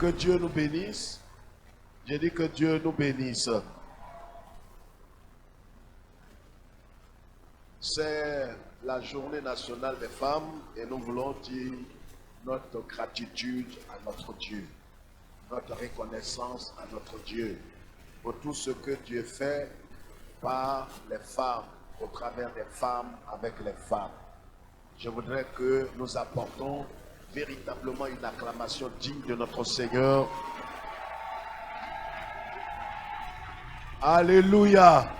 que Dieu nous bénisse. J'ai dit que Dieu nous bénisse. C'est la journée nationale des femmes et nous voulons dire notre gratitude à notre Dieu, notre reconnaissance à notre Dieu pour tout ce que Dieu fait par les femmes, au travers des femmes, avec les femmes. Je voudrais que nous apportons véritablement une acclamation digne de notre Seigneur. Alléluia.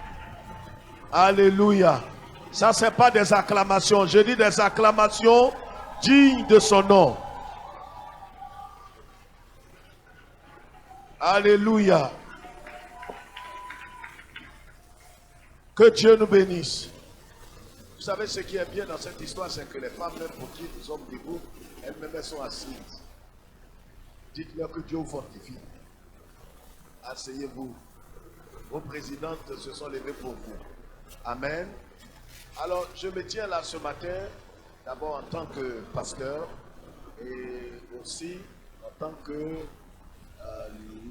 Alléluia. Ça, ce n'est pas des acclamations. Je dis des acclamations dignes de son nom. Alléluia. Que Dieu nous bénisse. Vous savez ce qui est bien dans cette histoire, c'est que les femmes, même pour qui nous sommes debout, elles-mêmes sont assises. Dites-leur que Dieu vous fortifie. Asseyez-vous. Vos présidentes se sont levées pour vous. Amen. Alors, je me tiens là ce matin, d'abord en tant que pasteur et aussi en tant que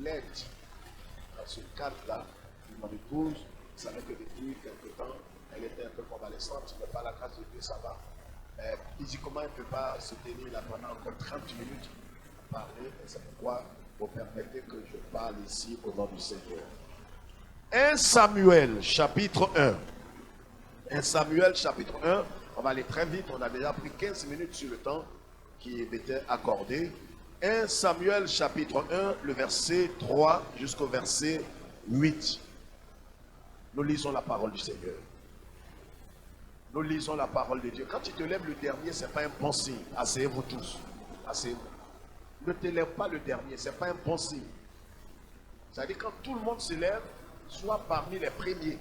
l'aide dans ce cadre-là de mon épouse. Vous savez que depuis quelque temps, elle était un peu convalescente, mais par la grâce de Dieu, ça va. Mais physiquement, elle ne peut pas se tenir là pendant encore 30 minutes à parler, et c'est pourquoi vous permettez que je parle ici au nom du Seigneur. 1 Samuel, chapitre 1. 1 Samuel, chapitre 1. On va aller très vite, on a déjà pris 15 minutes sur le temps qui m'était accordé. 1 Samuel, chapitre 1, le verset 3 jusqu'au verset 8. Nous lisons la parole du Seigneur. Nous lisons la parole de Dieu. Quand tu te lèves le dernier, ce n'est pas un bon signe. Asseyez-vous tous. Asseyez-vous. Ne te lève pas le dernier, ce n'est pas un bon signe. C'est-à-dire quand tout le monde se lève, sois parmi les premiers.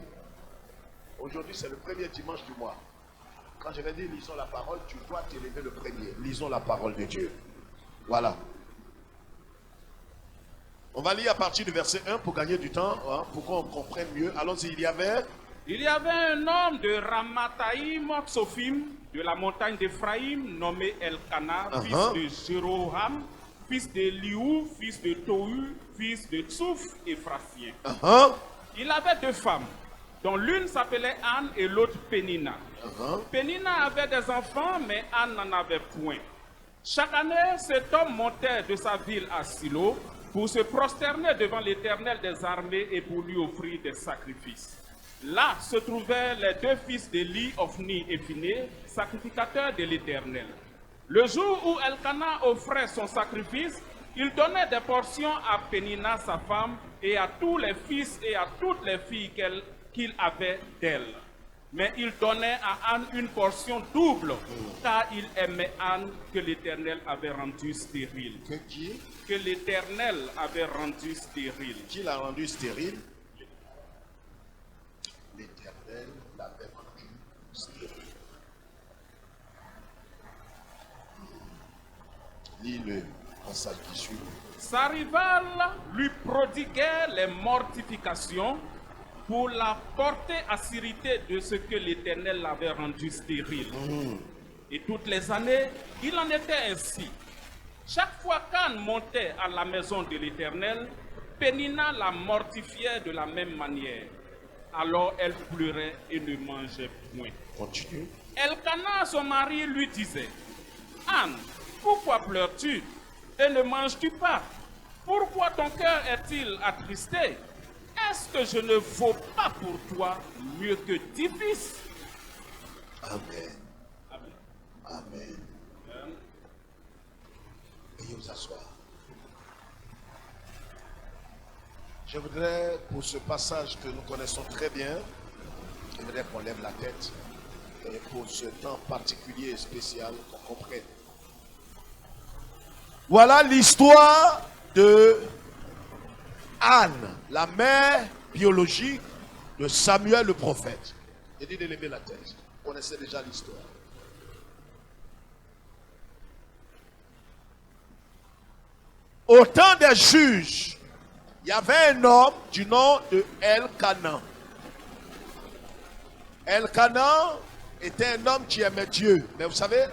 Aujourd'hui, c'est le premier dimanche du mois. Quand je vais dire lisons la parole, tu dois t'élever le premier. Lisons la parole de Dieu. Voilà. On va lire à partir du verset 1 pour gagner du temps, hein, pour qu'on comprenne mieux. Allons-y, il y avait un homme de Ramathaïm, Sophim, de la montagne d'Éphraïm, nommé Elkana, fils de Jéroham, fils de Liou, fils de Tohu, fils de Tsouf, Éphrathien. Il avait deux femmes, dont l'une s'appelait Anne et l'autre Pénina. Pénina avait des enfants, mais Anne n'en avait point. Chaque année, cet homme montait de sa ville à Silo pour se prosterner devant l'Éternel des armées et pour lui offrir des sacrifices. Là se trouvaient les deux fils d'Élie, Ophni et Phiné, sacrificateurs de l'Éternel. Le jour où Elkana offrait son sacrifice, il donnait des portions à Pénina, sa femme, et à tous les fils et à toutes les filles qu'il avait d'elle. Mais il donnait à Anne une portion double, car il aimait Anne que l'Éternel avait rendue stérile. Que qui? Que l'Éternel avait rendue stérile. Qui l'a rendue stérile? L'Éternel l'avait rendue stérile. Lis le passage qui suit. Sa rivale lui prodiguait les mortifications pour la porter à s'irriter de ce que l'Éternel l'avait rendu stérile. Et toutes les années, il en était ainsi. Chaque fois qu'Anne montait à la maison de l'Éternel, Pénina la mortifiait de la même manière. Alors elle pleurait et ne mangeait point. Continue. Elkana, son mari, lui disait: Anne, pourquoi pleures-tu et ne manges-tu pas? Pourquoi ton cœur est-il attristé? Est-ce que je ne vaux pas pour toi mieux que 10 fils? Amen. Amen. Amen. Veuillez vous asseoir. Je voudrais, pour ce passage que nous connaissons très bien, je voudrais qu'on lève la tête et pour ce temps particulier et spécial, qu'on comprenne. Voilà l'histoire de Anne, la mère biologique de Samuel le prophète. J'ai dit de lever la tête. Vous connaissez déjà l'histoire. Au temps des juges, il y avait un homme du nom de Elkana. Elkana était un homme qui aimait Dieu. Mais vous savez,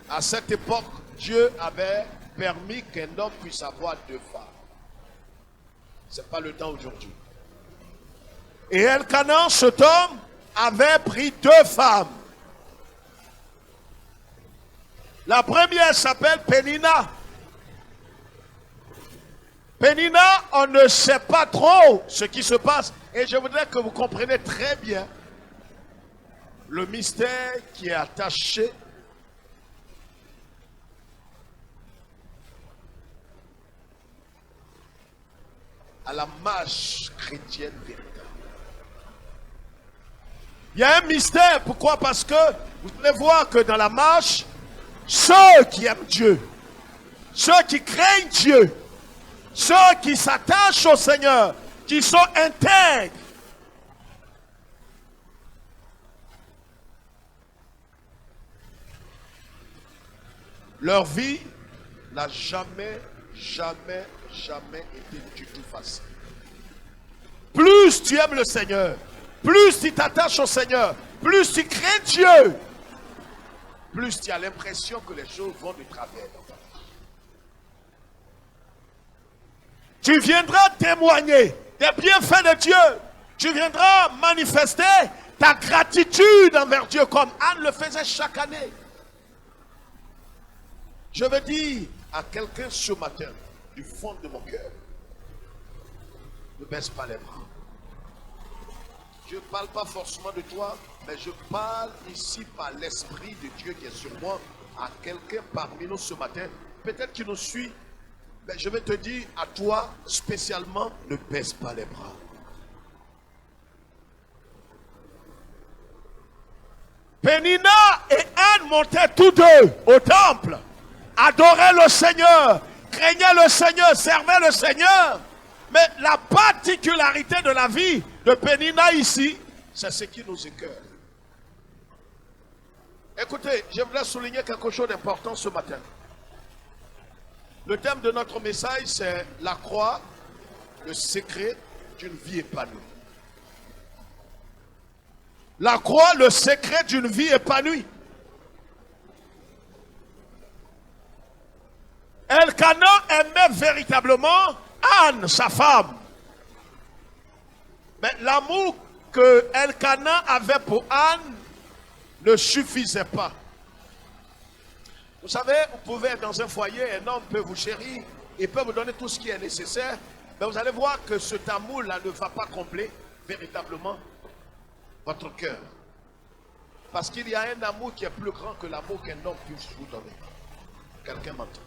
à cette époque, Dieu avait permis qu'un homme puisse avoir 2 femmes. Ce n'est pas le temps aujourd'hui. Et Elkanan, cet homme, avait pris 2 femmes. La première s'appelle Pénina. Pénina, on ne sait pas trop ce qui se passe. Et je voudrais que vous compreniez très bien le mystère qui est attaché à la marche chrétienne véritable. Il y a un mystère. Pourquoi? Parce que vous allez voir que dans la marche, ceux qui aiment Dieu, ceux qui craignent Dieu, ceux qui s'attachent au Seigneur, qui sont intègres, leur vie n'a jamais été du tout facile. Plus tu aimes le Seigneur, plus tu t'attaches au Seigneur, plus tu crains Dieu, plus tu as l'impression que les choses vont de travers. Tu viendras témoigner des bienfaits de Dieu. Tu viendras manifester ta gratitude envers Dieu comme Anne le faisait chaque année. Je veux dire à quelqu'un ce matin, du fond de mon cœur, ne baisse pas les bras. Je ne parle pas forcément de toi, mais je parle ici par l'Esprit de Dieu qui est sur moi, à quelqu'un parmi nous ce matin, peut-être qui nous suit, mais je vais te dire à toi spécialement, ne baisse pas les bras. Pénina et Anne montaient tous deux au temple, adoraient le Seigneur, craignaient le Seigneur, servaient le Seigneur. Mais la particularité de la vie de Pénina ici, c'est ce qui nous écoeure. Écoutez, je voudrais souligner quelque chose d'important ce matin. Le thème de notre message, c'est la croix, le secret d'une vie épanouie. La croix, le secret d'une vie épanouie. Elkanan aimait véritablement Anne, sa femme. Mais l'amour que Elkanan avait pour Anne ne suffisait pas. Vous savez, vous pouvez être dans un foyer, un homme peut vous chérir, il peut vous donner tout ce qui est nécessaire, mais vous allez voir que cet amour-là ne va pas combler véritablement votre cœur. Parce qu'il y a un amour qui est plus grand que l'amour qu'un homme puisse vous donner. Quelqu'un m'entend?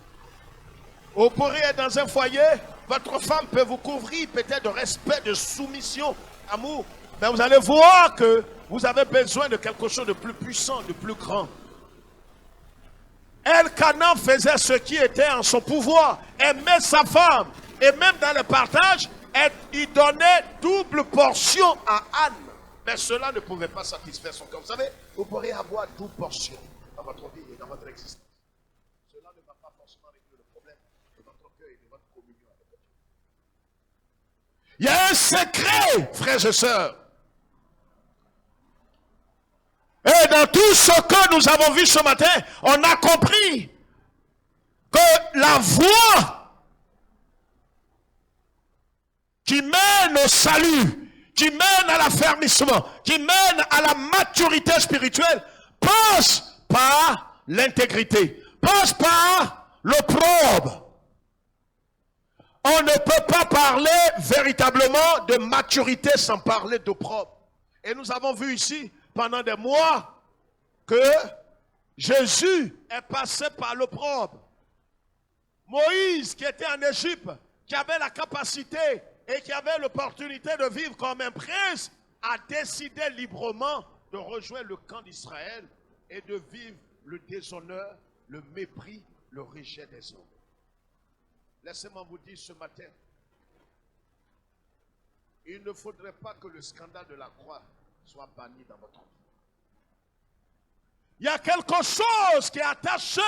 Vous pourrez être dans un foyer, votre femme peut vous couvrir peut-être de respect, de soumission, amour, mais vous allez voir que vous avez besoin de quelque chose de plus puissant, de plus grand. Elkanan faisait ce qui était en son pouvoir, aimait sa femme, et même dans le partage, il donnait double portion à Anne. Mais cela ne pouvait pas satisfaire son cœur. Vous savez, vous pourrez avoir double portion dans votre vie et dans votre existence. Cela ne va pas forcément régler le problème de votre cœur et de votre communion avec Dieu. Il y a un secret, frères et sœurs. Et dans tout ce que nous avons vu ce matin, on a compris que la voie qui mène au salut, qui mène à l'affermissement, qui mène à la maturité spirituelle, passe par l'intégrité, passe par l'opprobre. On ne peut pas parler véritablement de maturité sans parler d'opprobre. Et nous avons vu ici, pendant des mois, que Jésus est passé par l'opprobre. Moïse, qui était en Égypte, qui avait la capacité et qui avait l'opportunité de vivre comme un prince, a décidé librement de rejoindre le camp d'Israël et de vivre le déshonneur, le mépris, le rejet des hommes. Laissez-moi vous dire ce matin, il ne faudrait pas que le scandale de la croix soit banni dans votre vie. Il y a quelque chose qui est attaché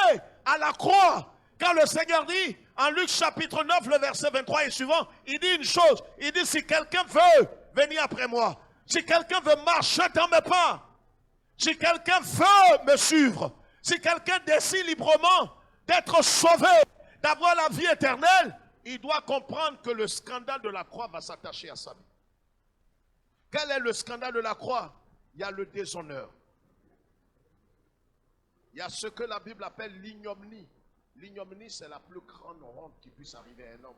à la croix. Quand le Seigneur dit, en Luc chapitre 9, le verset 23 et suivant, il dit une chose. Il dit, si quelqu'un veut venir après moi, si quelqu'un veut marcher dans mes pas, si quelqu'un veut me suivre, si quelqu'un décide librement d'être sauvé, d'avoir la vie éternelle, il doit comprendre que le scandale de la croix va s'attacher à sa vie. Quel est le scandale de la croix? Il y a le déshonneur. Il y a ce que la Bible appelle l'ignominie. L'ignominie, c'est la plus grande honte qui puisse arriver à un homme.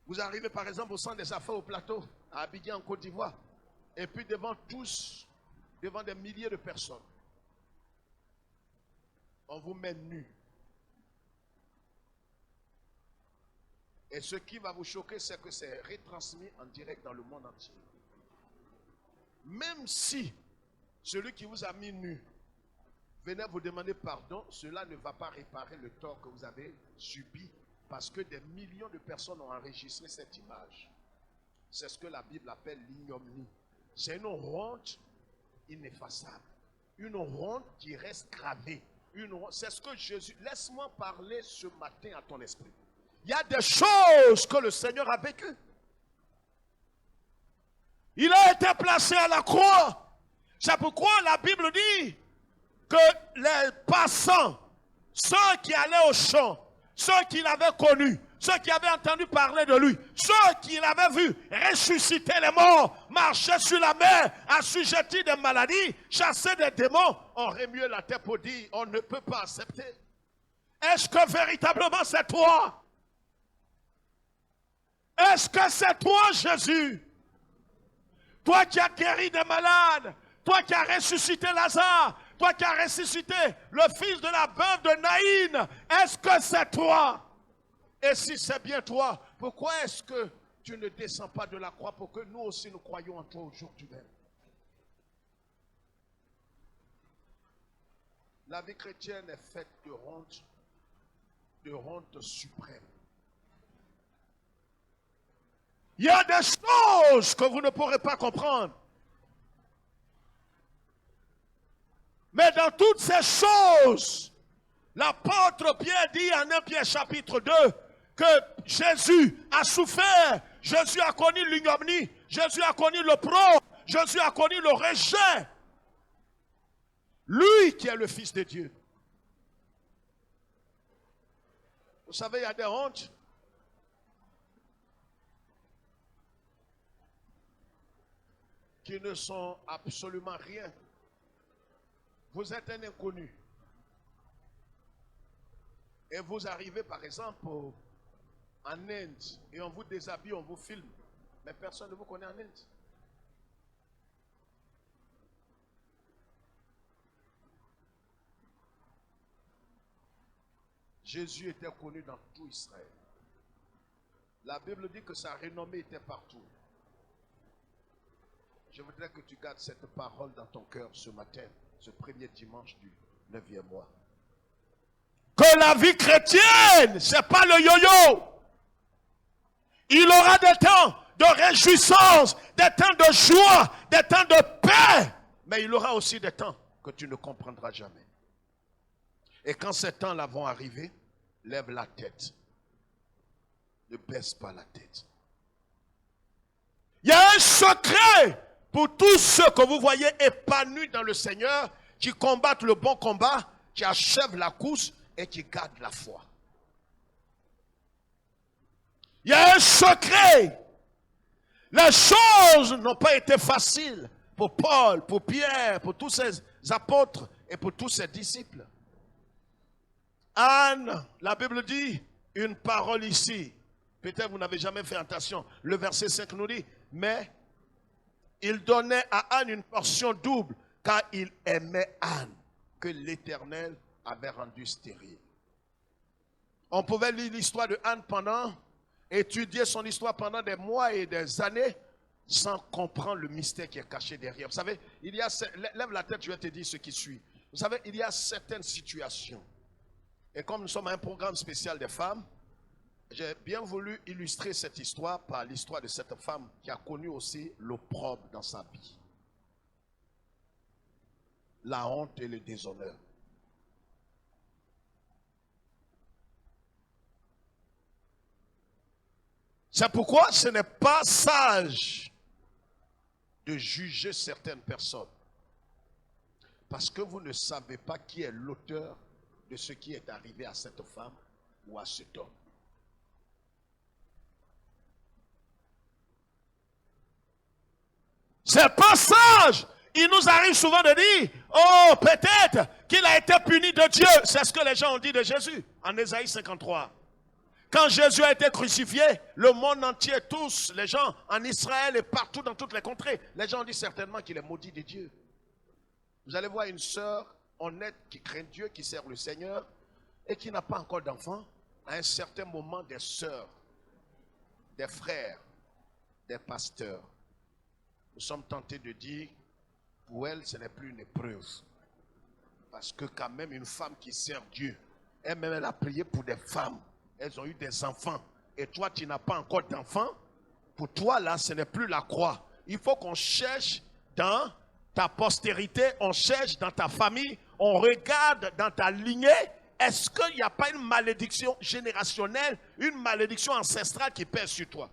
Vous arrivez par exemple au centre des affaires au plateau, à Abidjan en Côte d'Ivoire, et puis devant tous, devant des milliers de personnes, on vous met nu. Et ce qui va vous choquer, c'est que c'est retransmis en direct dans le monde entier. Même si celui qui vous a mis nu venait vous demander pardon, cela ne va pas réparer le tort que vous avez subi parce que des millions de personnes ont enregistré cette image. C'est ce que la Bible appelle l'ignominie. C'est une honte ineffaçable. Une honte qui reste gravée. C'est ce que Jésus... Laisse-moi parler ce matin à ton esprit. Il y a des choses que le Seigneur a vécues. Il a été placé à la croix. C'est pourquoi la Bible dit que les passants, ceux qui allaient au champ, ceux qui l'avaient connu, ceux qui avaient entendu parler de lui, ceux qui l'avaient vu ressusciter les morts, marcher sur la mer, assujettis des maladies, chasser des démons, ont remué la tête pour dire on ne peut pas accepter. Est-ce que véritablement c'est toi? Est-ce que c'est toi, Jésus? Toi qui as guéri des malades, toi qui as ressuscité Lazare, toi qui as ressuscité le fils de la veuve de Naïn, est-ce que c'est toi? Et si c'est bien toi, pourquoi est-ce que tu ne descends pas de la croix pour que nous aussi nous croyions en toi aujourd'hui même? La vie chrétienne est faite de honte suprême. Il y a des choses que vous ne pourrez pas comprendre. Mais dans toutes ces choses, l'apôtre Pierre dit en 1 Pierre chapitre 2 que Jésus a souffert, Jésus a connu l'ignominie, Jésus a connu l'opprobre, Jésus a connu le rejet. Lui qui est le Fils de Dieu. Vous savez, il y a des hontes qui ne sont absolument rien. Vous êtes un inconnu. Et vous arrivez par exemple en Inde et on vous déshabille, on vous filme. Mais personne ne vous connaît en Inde. Jésus était connu dans tout Israël. La Bible dit que sa renommée était partout. Je voudrais que tu gardes cette parole dans ton cœur ce matin, ce premier dimanche du 9e mois. Que la vie chrétienne, ce n'est pas le yo-yo. Il aura des temps de réjouissance, des temps de joie, des temps de paix. Mais il aura aussi des temps que tu ne comprendras jamais. Et quand ces temps-là vont arriver, lève la tête. Ne baisse pas la tête. Il y a un secret pour tous ceux que vous voyez épanouis dans le Seigneur, qui combattent le bon combat, qui achèvent la course et qui gardent la foi. Il y a un secret. Les choses n'ont pas été faciles pour Paul, pour Pierre, pour tous ces apôtres et pour tous ces disciples. Anne, la Bible dit une parole ici. Peut-être vous n'avez jamais fait attention. Le verset 5 nous dit, mais il donnait à Anne une portion double, car il aimait Anne, que l'Éternel avait rendue stérile. On pouvait lire l'histoire de Anne étudier son histoire pendant des mois et des années, sans comprendre le mystère qui est caché derrière. Vous savez, lève la tête, je vais te dire ce qui suit. Vous savez, il y a certaines situations. Et comme nous sommes à un programme spécial des femmes, j'ai bien voulu illustrer cette histoire par l'histoire de cette femme qui a connu aussi l'opprobre dans sa vie. La honte et le déshonneur. C'est pourquoi ce n'est pas sage de juger certaines personnes. Parce que vous ne savez pas qui est l'auteur de ce qui est arrivé à cette femme ou à cet homme. Ce passage, il nous arrive souvent de dire, oh, peut-être qu'il a été puni de Dieu. C'est ce que les gens ont dit de Jésus en Ésaïe 53. Quand Jésus a été crucifié, le monde entier, tous les gens en Israël et partout dans toutes les contrées, les gens ont dit certainement qu'il est maudit de Dieu. Vous allez voir une sœur honnête qui craint Dieu, qui sert le Seigneur et qui n'a pas encore d'enfant. À un certain moment, des sœurs, des frères, des pasteurs, nous sommes tentés de dire, pour elle, ce n'est plus une épreuve. Parce que quand même, une femme qui sert Dieu, elle-même, elle a prié pour des femmes. Elles ont eu des enfants. Et toi, tu n'as pas encore d'enfants. Pour toi, là, ce n'est plus la croix. Il faut qu'on cherche dans ta postérité, on cherche dans ta famille, on regarde dans ta lignée. Est-ce qu'il n'y a pas une malédiction générationnelle, une malédiction ancestrale qui pèse sur toi?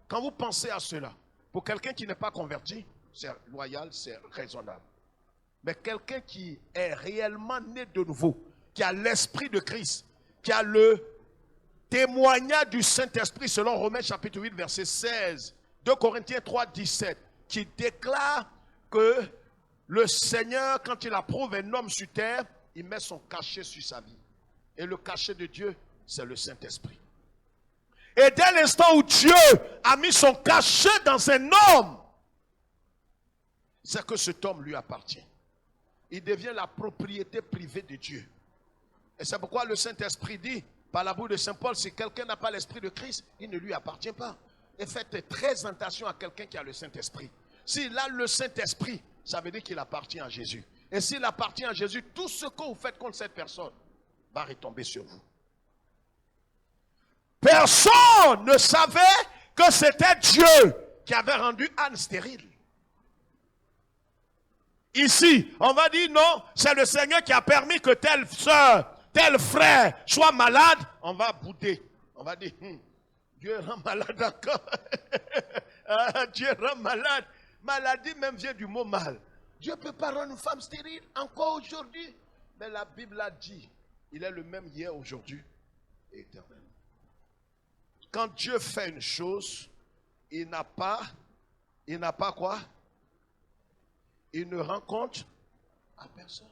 Quand vous pensez à cela, pour quelqu'un qui n'est pas converti, c'est loyal, c'est raisonnable. Mais quelqu'un qui est réellement né de nouveau, qui a l'esprit de Christ, qui a le témoignage du Saint-Esprit selon Romains chapitre 8, verset 16, 2 Corinthiens 3, 17, qui déclare que le Seigneur, quand il approuve un homme sur terre, il met son cachet sur sa vie. Et le cachet de Dieu, c'est le Saint-Esprit. Et dès l'instant où Dieu a mis son cachet dans un homme, c'est que cet homme lui appartient. Il devient la propriété privée de Dieu. Et c'est pourquoi le Saint-Esprit dit, par la bouche de Saint Paul, si quelqu'un n'a pas l'Esprit de Christ, il ne lui appartient pas. Et faites très attention à quelqu'un qui a le Saint-Esprit. S'il a le Saint-Esprit, ça veut dire qu'il appartient à Jésus. Et s'il appartient à Jésus, tout ce que vous faites contre cette personne va retomber sur vous. Personne ne savait que c'était Dieu qui avait rendu Anne stérile. Ici, on va dire non, c'est le Seigneur qui a permis que telle soeur, tel frère soit malade. On va bouder. On va dire, Dieu rend malade encore. Dieu rend malade. Maladie même vient du mot mal. Dieu peut pas rendre une femme stérile encore aujourd'hui. Mais la Bible a dit, il est le même hier, aujourd'hui et éternellement. Quand Dieu fait une chose, il n'a pas quoi? Il ne rend compte à personne.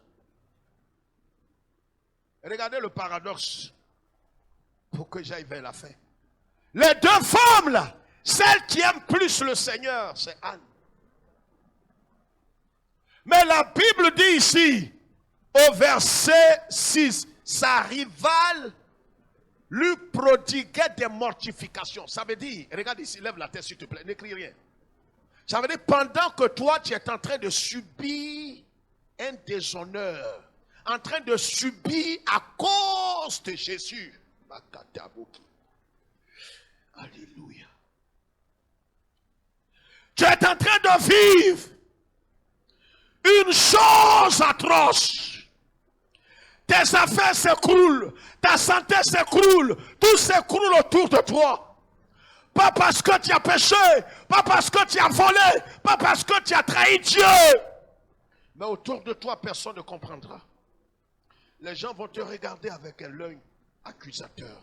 Regardez le paradoxe pour que j'aille vers la fin. Les deux femmes là, celle qui aime plus le Seigneur, c'est Anne. Mais la Bible dit ici, au verset 6, sa rivale lui prodiguait des mortifications. Ça veut dire, regarde ici, lève la tête s'il te plaît, n'écris rien. Ça veut dire, pendant que toi tu es en train de subir un déshonneur, en train de subir à cause de Jésus. Alléluia. Tu es en train de vivre une chose atroce. Tes affaires s'écroulent, ta santé s'écroule, tout s'écroule autour de toi. Pas parce que tu as péché, pas parce que tu as volé, pas parce que tu as trahi Dieu. Mais autour de toi, personne ne comprendra. Les gens vont te regarder avec un œil accusateur.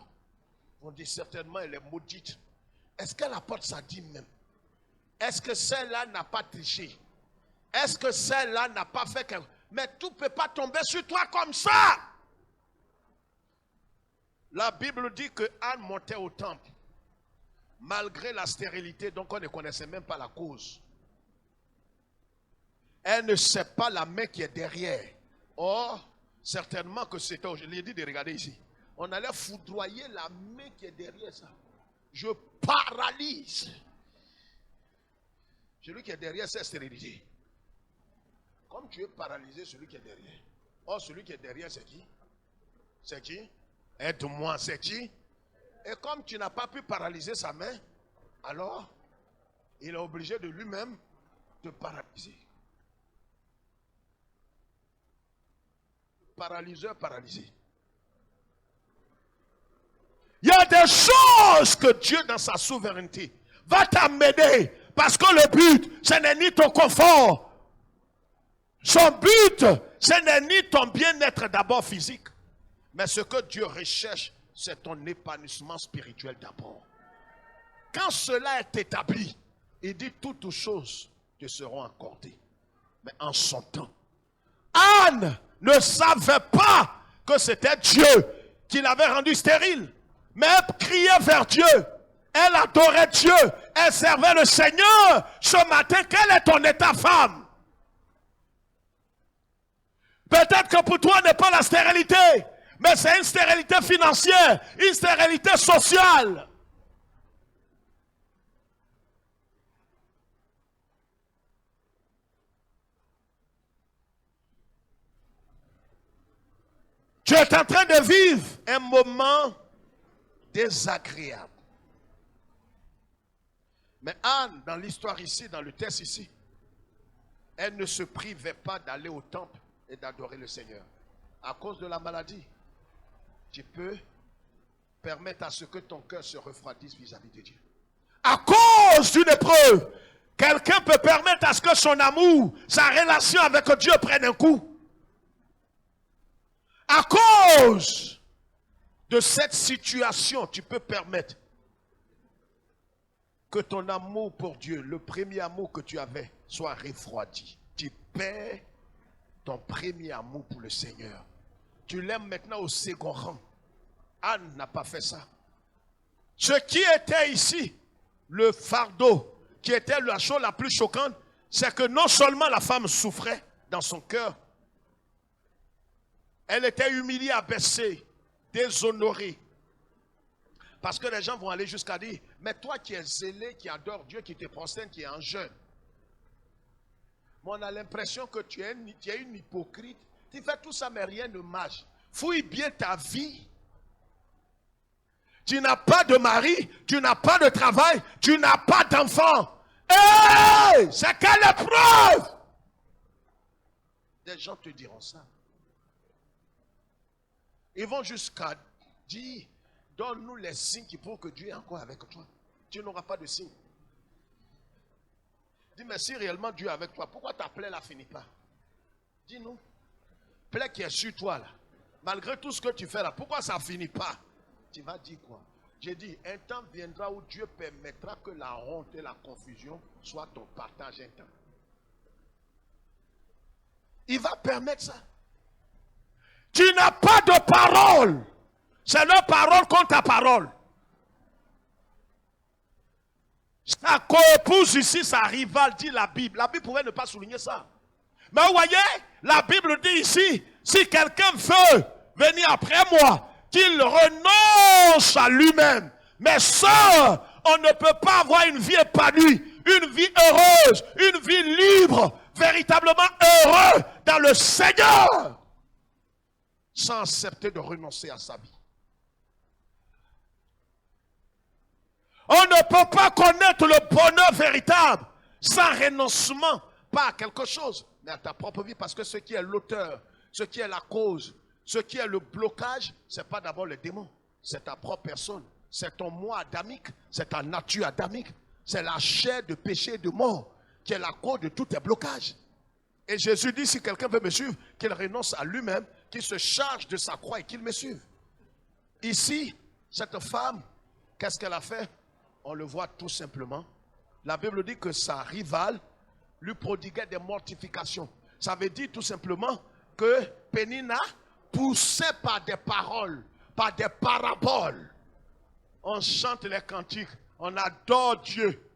Ils vont dire certainement elle est maudite. Est-ce qu'elle apporte sa dîme même? Est-ce que celle-là n'a pas triché? Est-ce que celle-là n'a pas fait quelque chose? Mais tout ne peut pas tomber sur toi comme ça. La Bible dit que Anne montait au temple. Malgré la stérilité, donc on ne connaissait même pas la cause. Elle ne sait pas la main qui est derrière. Or, certainement que c'était, je l'ai dit de regarder ici. On allait foudroyer la main qui est derrière ça. Je paralyse celui qui est derrière cette stérilité. Comme tu es paralysé, celui qui est derrière. Or, celui qui est derrière, c'est qui? C'est qui? Aide-moi, c'est qui? Et comme tu n'as pas pu paralyser sa main, alors, il est obligé de lui-même te paralyser. Paralyseur paralysé. Il y a des choses que Dieu, dans sa souveraineté, va t'amener. Parce que le but, ce n'est ni ton confort. Son but, ce n'est ni ton bien-être d'abord physique. Mais ce que Dieu recherche c'est ton épanouissement spirituel d'abord. Quand cela est établi, il dit toutes choses te seront accordées. Mais en son temps, Anne ne savait pas que c'était Dieu qui l'avait rendue stérile. Mais elle criait vers Dieu. Elle adorait Dieu. Elle servait le Seigneur. Ce matin, quel est ton état, femme? Peut-être que pour toi n'est pas la stérilité, mais c'est une stérilité financière, une stérilité sociale. Tu es en train de vivre un moment désagréable. Mais Anne, dans l'histoire ici, dans le texte ici, elle ne se privait pas d'aller au temple et d'adorer le Seigneur. À cause de la maladie, tu peux permettre à ce que ton cœur se refroidisse vis-à-vis de Dieu. À cause d'une épreuve, quelqu'un peut permettre à ce que son amour, sa relation avec Dieu prenne un coup. À cause de cette situation, tu peux permettre que ton amour pour Dieu, le premier amour que tu avais, soit refroidi. Tu perds ton premier amour pour le Seigneur. Tu l'aimes maintenant au second rang. Anne n'a pas fait ça. Ce qui était ici, le fardeau, qui était la chose la plus choquante, c'est que non seulement la femme souffrait dans son cœur, elle était humiliée, abaissée, déshonorée. Parce que les gens vont aller jusqu'à dire, mais toi qui es zélé, qui adore Dieu, qui te prosterne, qui est en jeûne. Mais on a l'impression que tu es une hypocrite. Tu fais tout ça, mais rien ne marche. Fouille bien ta vie. Tu n'as pas de mari, tu n'as pas de travail, tu n'as pas d'enfant. Hey, c'est quelle épreuve! Des gens te diront ça. Ils vont jusqu'à dire, donne-nous les signes qui prouvent que Dieu est encore avec toi. Tu n'auras pas de signes. Dis, mais si réellement Dieu est avec toi, pourquoi ta plaie ne finit pas? Dis-nous. Plaie qui est sur toi là. Malgré tout ce que tu fais là, pourquoi ça ne finit pas? Tu vas dire quoi? J'ai dit, un temps viendra où Dieu permettra que la honte et la confusion soient ton partage un temps. Il va permettre ça. Tu n'as pas de parole. C'est leur parole contre ta parole. Sa co-épouse ici, sa rivale, dit la Bible. La Bible pouvait ne pas souligner ça. Mais vous voyez, la Bible dit ici, si quelqu'un veut venir après moi, qu'il renonce à lui-même. Mais ça, on ne peut pas avoir une vie épanouie, une vie heureuse, une vie libre, véritablement heureux dans le Seigneur, sans accepter de renoncer à sa vie. On ne peut pas connaître le bonheur véritable sans renoncement, pas à quelque chose, mais à ta propre vie. Parce que ce qui est l'auteur, ce qui est la cause, ce qui est le blocage, ce n'est pas d'abord le démon, c'est ta propre personne. C'est ton moi adamique, c'est ta nature adamique, c'est la chair de péché et de mort qui est la cause de tous tes blocages. Et Jésus dit, si quelqu'un veut me suivre, qu'il renonce à lui-même, qu'il se charge de sa croix et qu'il me suive. Ici, cette femme, qu'est-ce qu'elle a fait? On le voit tout simplement. La Bible dit que sa rivale lui prodiguait des mortifications. Ça veut dire tout simplement que Pénina poussait par des paroles, par des paraboles. On chante les cantiques, on adore Dieu.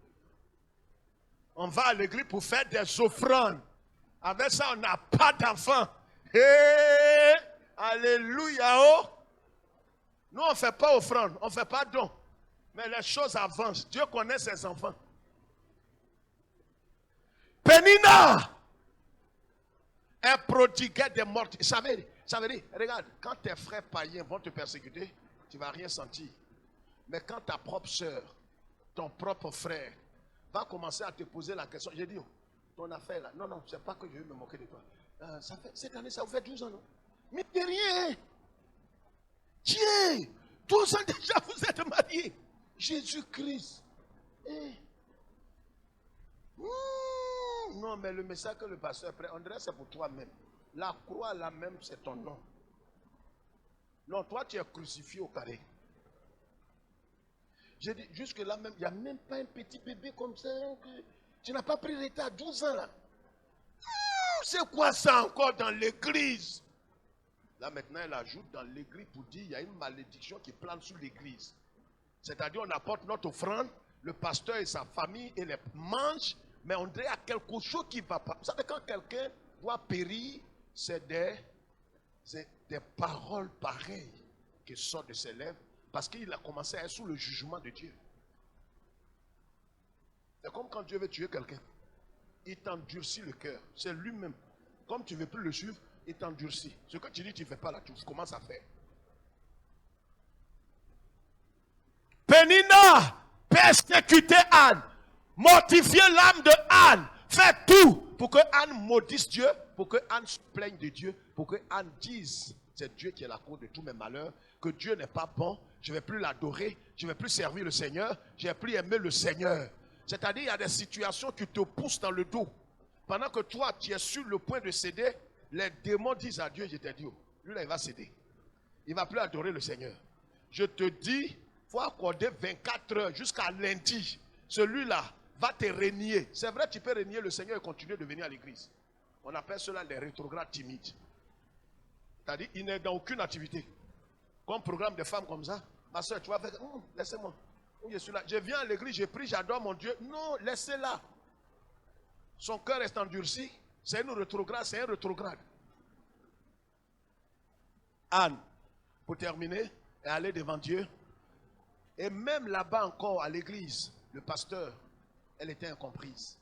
On va à l'église pour faire des offrandes. Avec ça, on n'a pas d'enfants. Hey, alléluia. Oh. Nous, on ne fait pas offrande, on ne fait pas don. Mais les choses avancent. Dieu connaît ses enfants. Pénina, elle prodiguait des morts. Ça veut dire, regarde, quand tes frères païens vont te persécuter, tu ne vas rien sentir. Mais quand ta propre soeur, ton propre frère, va commencer à te poser la question, j'ai dit, ton affaire là, non, c'est pas que je veux me moquer de toi. Cette année, ça vous fait 12 ans, non? Mais de rien. Dieu, 12 ans déjà, vous êtes mariés. Jésus-Christ. Non, mais le message que le pasteur prend, on dirait c'est pour toi-même. La croix là-même, c'est ton nom. Non, toi, tu es crucifié au carré. J'ai dit, jusque-là même, il n'y a même pas un petit bébé comme ça. Tu n'as pas pris l'état à 12 ans là. C'est quoi ça encore dans l'église? Là maintenant, elle ajoute dans l'église pour dire il y a une malédiction qui plane sur l'église. C'est-à-dire on apporte notre offrande, le pasteur et sa famille et les mangent, mais on dirait à quelque chose qui ne va pas. Vous savez, quand quelqu'un doit périr, c'est des paroles pareilles qui sortent de ses lèvres parce qu'il a commencé à être sous le jugement de Dieu. C'est comme quand Dieu veut tuer quelqu'un. Il t'endurcit le cœur. C'est lui-même. Comme tu ne veux plus le suivre, il t'endurcit. Ce que tu dis, tu ne fais pas là, tu commences à faire. Pénina, persécuter Anne, mortifier l'âme de Anne, fait tout pour que Anne maudisse Dieu, pour que Anne se plaigne de Dieu, pour que Anne dise, c'est Dieu qui est la cause de tous mes malheurs, que Dieu n'est pas bon, je ne vais plus l'adorer, je ne vais plus servir le Seigneur, je ne vais plus aimer le Seigneur. C'est-à-dire, il y a des situations qui te poussent dans le dos. Pendant que toi, tu es sur le point de céder, les démons disent à Dieu, je t'ai dit, lui là, il va céder. Il ne va plus adorer le Seigneur. Je te dis, il faut accorder 24 heures jusqu'à lundi. Celui-là va te régner. C'est vrai, tu peux régner le Seigneur et continuer de venir à l'église. On appelle cela les rétrogrades timides. C'est-à-dire, il n'est dans aucune activité. Comme programme de femmes comme ça, ma soeur, tu vas faire, laissez-moi. Je suis là. Je viens à l'église, je prie, j'adore mon Dieu. Non, laissez-la. Son cœur est endurci. C'est une rétrograde, c'est un rétrograde. Anne, pour terminer, est allée devant Dieu. Et même là-bas encore, à l'église, le pasteur, elle était incomprise.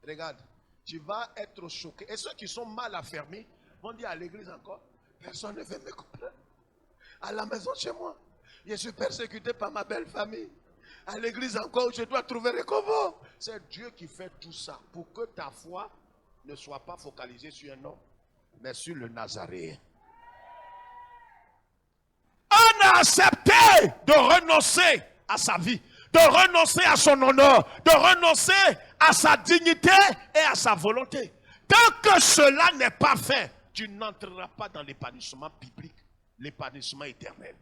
Regarde, tu vas être choqué. Et ceux qui sont mal affermis vont dire à l'église encore, personne ne veut me comprendre. À la maison chez moi, je suis persécuté par ma belle famille. À l'église encore, je dois trouver réconfort. C'est Dieu qui fait tout ça pour que ta foi ne soit pas focalisée sur un homme, mais sur le Nazaréen. On a accepté de renoncer à sa vie, de renoncer à son honneur, de renoncer à sa dignité et à sa volonté. Tant que cela n'est pas fait, tu n'entreras pas dans l'épanouissement biblique, l'épanouissement éternel.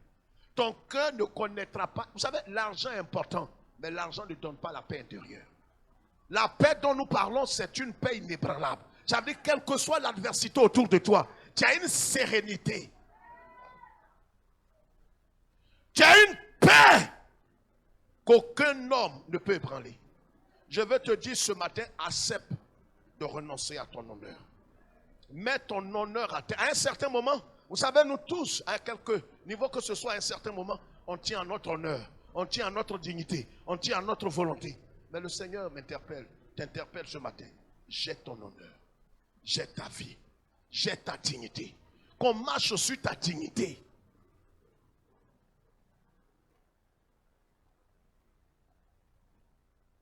Ton cœur ne connaîtra pas. Vous savez, l'argent est important, mais l'argent ne donne pas la paix intérieure. La paix dont nous parlons, c'est une paix inébranlable. Ça veut dire, quelle que soit l'adversité autour de toi, tu as une sérénité. Tu as une paix qu'aucun homme ne peut ébranler. Je veux te dire ce matin, accepte de renoncer à ton honneur. Mets ton honneur à terre. À un certain moment, vous savez, nous tous, à quelque niveau que ce soit, à un certain moment, on tient à notre honneur, on tient à notre dignité, on tient à notre volonté. Mais le Seigneur t'interpelle ce matin. Jette ton honneur, jette ta vie, jette ta dignité. Qu'on marche sur ta dignité.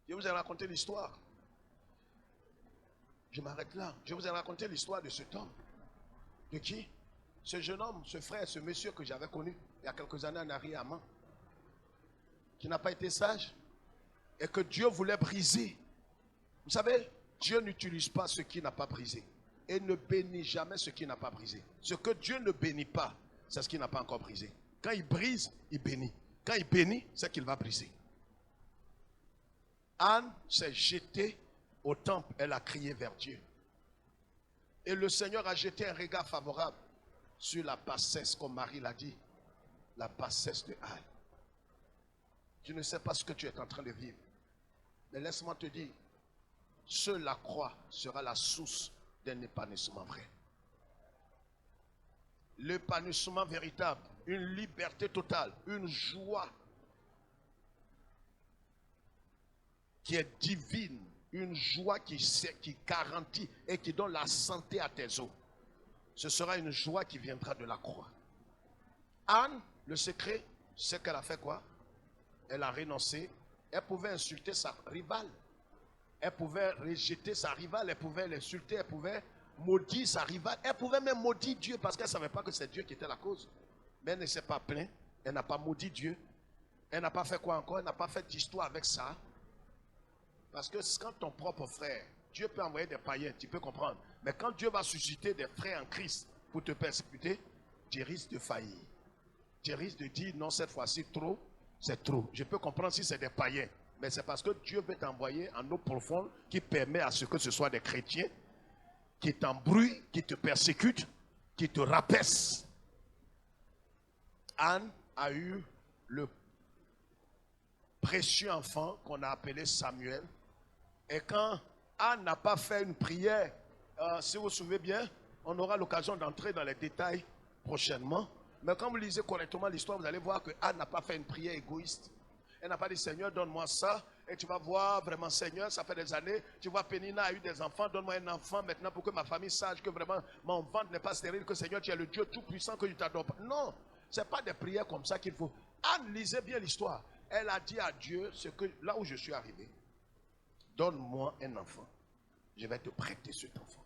Je vous ai raconté l'histoire. Je m'arrête là. Je vous ai raconté l'histoire de cet homme. De qui? Ce jeune homme, ce frère, ce monsieur que j'avais connu il y a quelques années en arrière à Mans, qui n'a pas été sage et que Dieu voulait briser. Vous savez, Dieu n'utilise pas ce qui n'a pas brisé et ne bénit jamais ce qui n'a pas brisé. Ce que Dieu ne bénit pas, c'est ce qui n'a pas encore brisé. Quand il brise, il bénit. Quand il bénit, c'est qu'il va briser. Anne s'est jetée au temple, elle a crié vers Dieu. Et le Seigneur a jeté un regard favorable sur la bassesse, comme Marie l'a dit, la bassesse de Anne. Tu ne sais pas ce que tu es en train de vivre. Mais laisse-moi te dire, seule la croix sera la source d'un épanouissement vrai. L'épanouissement véritable, une liberté totale, une joie qui est divine, une joie qui garantit et qui donne la santé à tes os. Ce sera une joie qui viendra de la croix. Anne, le secret, c'est qu'elle a fait quoi? Elle a renoncé. Elle pouvait insulter sa rivale. Elle pouvait rejeter sa rivale. Elle pouvait l'insulter. Elle pouvait maudire sa rivale. Elle pouvait même maudire Dieu parce qu'elle ne savait pas que c'est Dieu qui était la cause. Mais elle ne s'est pas plainte. Elle n'a pas maudit Dieu. Elle n'a pas fait quoi encore? Elle n'a pas fait d'histoire avec ça. Parce que quand ton propre frère, Dieu peut envoyer des païens, tu peux comprendre. Mais quand Dieu va susciter des frères en Christ pour te persécuter, tu risques de faillir. Tu risques de dire non, cette fois-ci, trop, c'est trop. Je peux comprendre si c'est des païens, mais c'est parce que Dieu veut t'envoyer en eau profonde qui permet à ce que ce soit des chrétiens qui t'embrouillent, qui te persécutent, qui te rapaissent. Anne a eu le précieux enfant qu'on a appelé Samuel. Et quand Anne n'a pas fait une prière, si vous vous souvenez bien, on aura l'occasion d'entrer dans les détails prochainement. Mais quand vous lisez correctement l'histoire, vous allez voir que Anne n'a pas fait une prière égoïste. Elle n'a pas dit, Seigneur, donne-moi ça. Et tu vas voir vraiment, Seigneur, ça fait des années. Tu vois, Pénina a eu des enfants. Donne-moi un enfant maintenant pour que ma famille sache que vraiment mon ventre n'est pas stérile. Que Seigneur, tu es le Dieu tout-puissant, que je t'adore pas. Non, ce n'est pas des prières comme ça qu'il faut. Anne lisait bien l'histoire. Elle a dit à Dieu, là où je suis arrivé, donne-moi un enfant. Je vais te prêter cet enfant.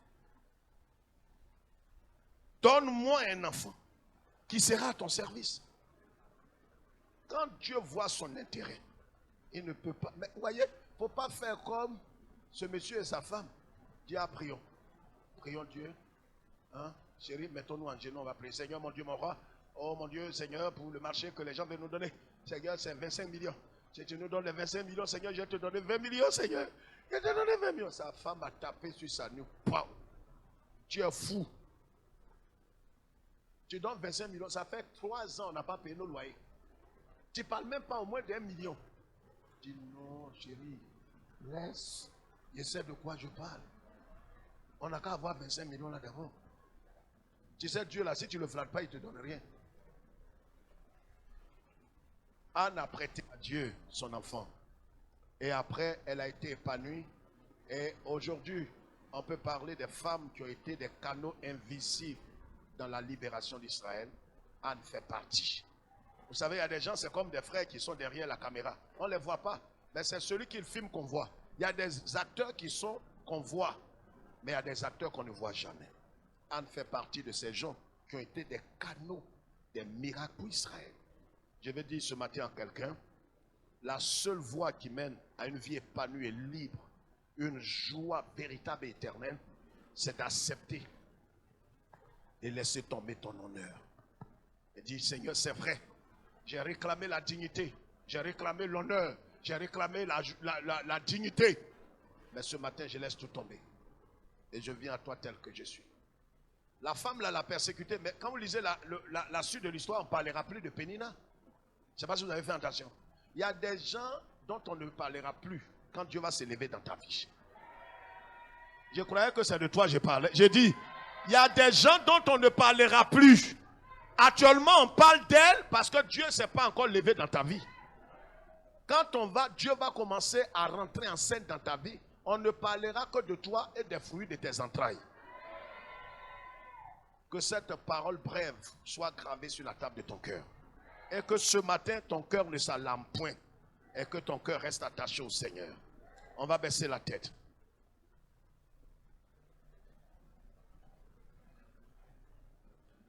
Donne-moi un enfant qui sera à ton service. Quand Dieu voit son intérêt, il ne peut pas. Mais vous voyez, il ne faut pas faire comme ce monsieur et sa femme. Dieu, prions. Prions Dieu. Hein? Chérie, mettons-nous en genoux, on va prier. Seigneur, mon Dieu, mon roi. Oh mon Dieu, Seigneur, pour le marché que les gens veulent nous donner. Seigneur, c'est 25 millions. Si tu nous donnes les 25 millions, Seigneur, je vais te donner 20 millions, Seigneur. Je vais te donner 20 millions. Sa femme a tapé sur sa nuque. Tu es fou. Tu donnes 25 millions. Ça fait 3 ans, on n'a pas payé nos loyers. Tu ne parles même pas au moins d'1 million. Je dis non, chérie, laisse. Je sais de quoi je parle. On n'a qu'à avoir 25 millions là d'abord. Tu sais, Dieu là, si tu ne le flattes pas, il ne te donne rien. Anne a prêté à Dieu son enfant. Et après, elle a été épanouie. Et aujourd'hui, on peut parler des femmes qui ont été des canaux invisibles dans la libération d'Israël. Anne fait partie. Vous savez, il y a des gens, c'est comme des frères qui sont derrière la caméra. On ne les voit pas, mais c'est celui qui le filme qu'on voit. Il y a des acteurs qu'on voit, mais il y a des acteurs qu'on ne voit jamais. Anne fait partie de ces gens qui ont été des canaux, des miracles pour Israël. Je vais dire ce matin à quelqu'un, la seule voie qui mène à une vie épanouie et libre, une joie véritable et éternelle, c'est d'accepter et laisser tomber ton honneur. Et dire, Seigneur, c'est vrai. J'ai réclamé la dignité, j'ai réclamé l'honneur, j'ai réclamé la dignité. Mais ce matin, je laisse tout tomber. Et je viens à toi tel que je suis. La femme là l'a persécuté, mais quand vous lisez la suite de l'histoire, on ne parlera plus de Pénina. Je ne sais pas si vous avez fait attention. Il y a des gens dont on ne parlera plus quand Dieu va s'élever dans ta vie. Je croyais que c'est de toi que je parlais. J'ai dit, il y a des gens dont on ne parlera plus. Actuellement, on parle d'elle parce que Dieu ne s'est pas encore levé dans ta vie. Quand Dieu va commencer à rentrer en scène dans ta vie, on ne parlera que de toi et des fruits de tes entrailles. Que cette parole brève soit gravée sur la table de ton cœur. Et que ce matin, ton cœur ne s'alarme point. Et que ton cœur reste attaché au Seigneur. On va baisser la tête.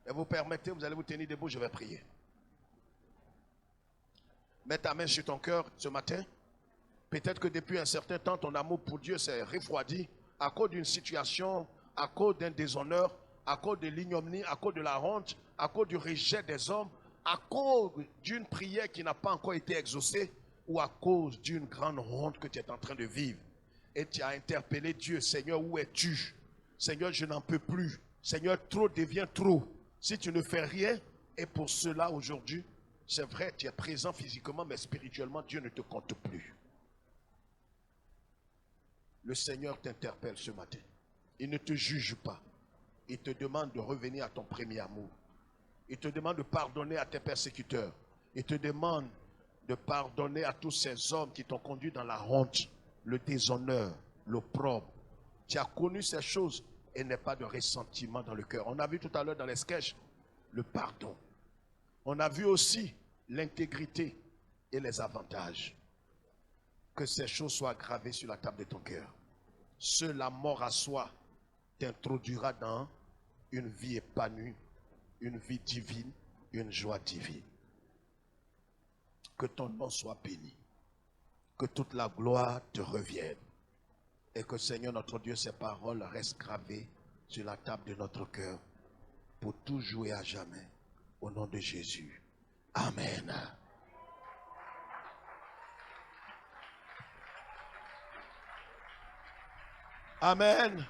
Et vous permettez, vous allez vous tenir debout, je vais prier. Mets ta main sur ton cœur ce matin. Peut-être que depuis un certain temps, ton amour pour Dieu s'est refroidi à cause d'une situation, à cause d'un déshonneur, à cause de l'ignominie, à cause de la honte, à cause du rejet des hommes, à cause d'une prière qui n'a pas encore été exaucée ou à cause d'une grande honte que tu es en train de vivre. Et tu as interpellé Dieu, Seigneur, où es-tu? Seigneur, je n'en peux plus. Seigneur, trop devient trop. Si tu ne fais rien, et pour cela aujourd'hui, c'est vrai, tu es présent physiquement, mais spirituellement, Dieu ne te compte plus. Le Seigneur t'interpelle ce matin. Il ne te juge pas. Il te demande de revenir à ton premier amour. Il te demande de pardonner à tes persécuteurs. Il te demande de pardonner à tous ces hommes qui t'ont conduit dans la honte, le déshonneur, l'opprobre. Tu as connu ces choses et n'aie pas de ressentiment dans le cœur. On a vu tout à l'heure dans les sketchs le pardon. On a vu aussi l'intégrité et les avantages. Que ces choses soient gravées sur la table de ton cœur. Seule la mort à soi t'introduira dans une vie épanouie, une vie divine, une joie divine. Que ton nom soit béni. Que toute la gloire te revienne. Et que Seigneur notre Dieu, ces paroles restent gravées sur la table de notre cœur pour toujours et à jamais. Au nom de Jésus. Amen. Amen.